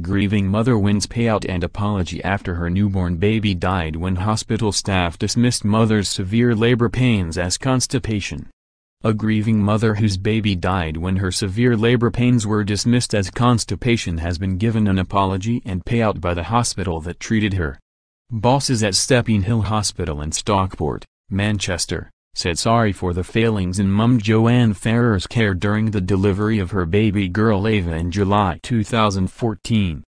grieving mother wins payout and apology after her newborn baby died when hospital staff dismissed mother's severe labor pains as constipation. A grieving mother whose baby died when her severe labor pains were dismissed as constipation has been given an apology and payout by the hospital that treated her. Bosses at Stepping Hill Hospital in Stockport, Manchester, said sorry for the failings in mum Joanne Farrar's care during the delivery of her baby girl Ava in July 2014.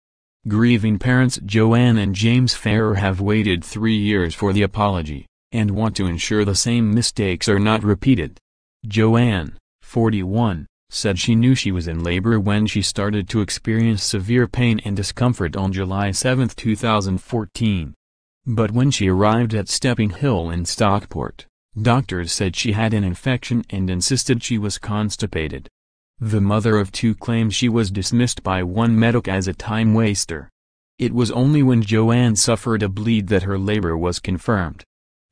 Grieving parents Joanne and James Farrar have waited 3 years for the apology, and want to ensure the same mistakes are not repeated. Joanne, 41, said she knew she was in labor when she started to experience severe pain and discomfort on July 7, 2014. But when she arrived at Stepping Hill in Stockport, doctors said she had an infection and insisted she was constipated. The mother of two claimed she was dismissed by one medic as a time waster. It was only when Joanne suffered a bleed that her labor was confirmed.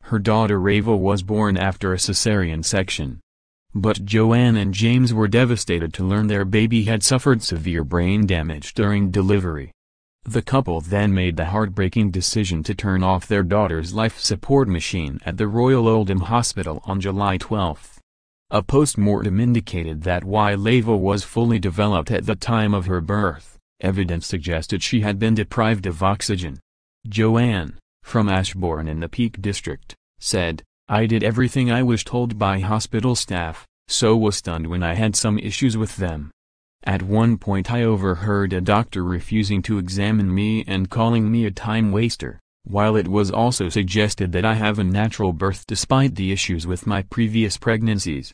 Her daughter Ava was born after a cesarean section. But Joanne and James were devastated to learn their baby had suffered severe brain damage during delivery. The couple then made the heartbreaking decision to turn off their daughter's life support machine at the Royal Oldham Hospital on July 12. A post-mortem indicated that while Ava was fully developed at the time of her birth, evidence suggested she had been deprived of oxygen. Joanne, from Ashbourne in the Peak District, said, "I did everything I was told by hospital staff, so was stunned when I had some issues with them. At one point I overheard a doctor refusing to examine me and calling me a time waster, while it was also suggested that I have a natural birth despite the issues with my previous pregnancies.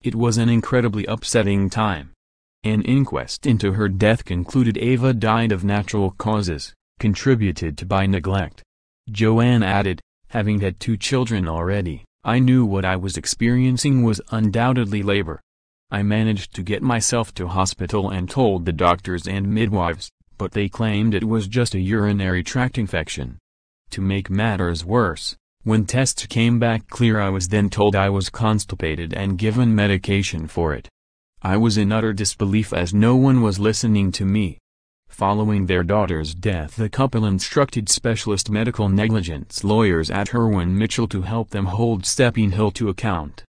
It was an incredibly upsetting time." An inquest into her death concluded Ava died of natural causes, contributed to by neglect. Joanne added, "Having had 2 children already, I knew what I was experiencing was undoubtedly labor. I managed to get myself to hospital and told the doctors and midwives, but they claimed it was just a urinary tract infection. To make matters worse, when tests came back clear I was then told I was constipated and given medication for it. I was in utter disbelief as no one was listening to me." Following their daughter's death, the couple instructed specialist medical negligence lawyers at Irwin Mitchell to help them hold Stepping Hill to account.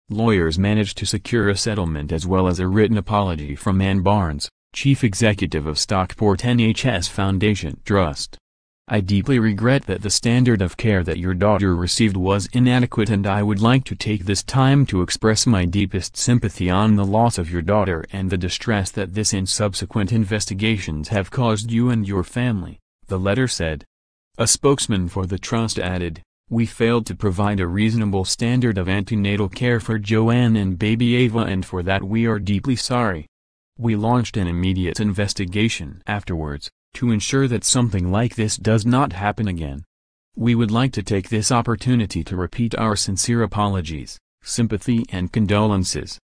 Lawyers managed to secure a settlement as well as a written apology from Ann Barnes, chief executive of Stockport NHS Foundation Trust. "I deeply regret that the standard of care that your daughter received was inadequate, and I would like to take this time to express my deepest sympathy on the loss of your daughter and the distress that this and subsequent investigations have caused you and your family," the letter said. A spokesman for the trust added, "We failed to provide a reasonable standard of antenatal care for Joanne and baby Ava, and for that we are deeply sorry. We launched an immediate investigation afterwards, to ensure that something like this does not happen again. We would like to take this opportunity to repeat our sincere apologies, sympathy and condolences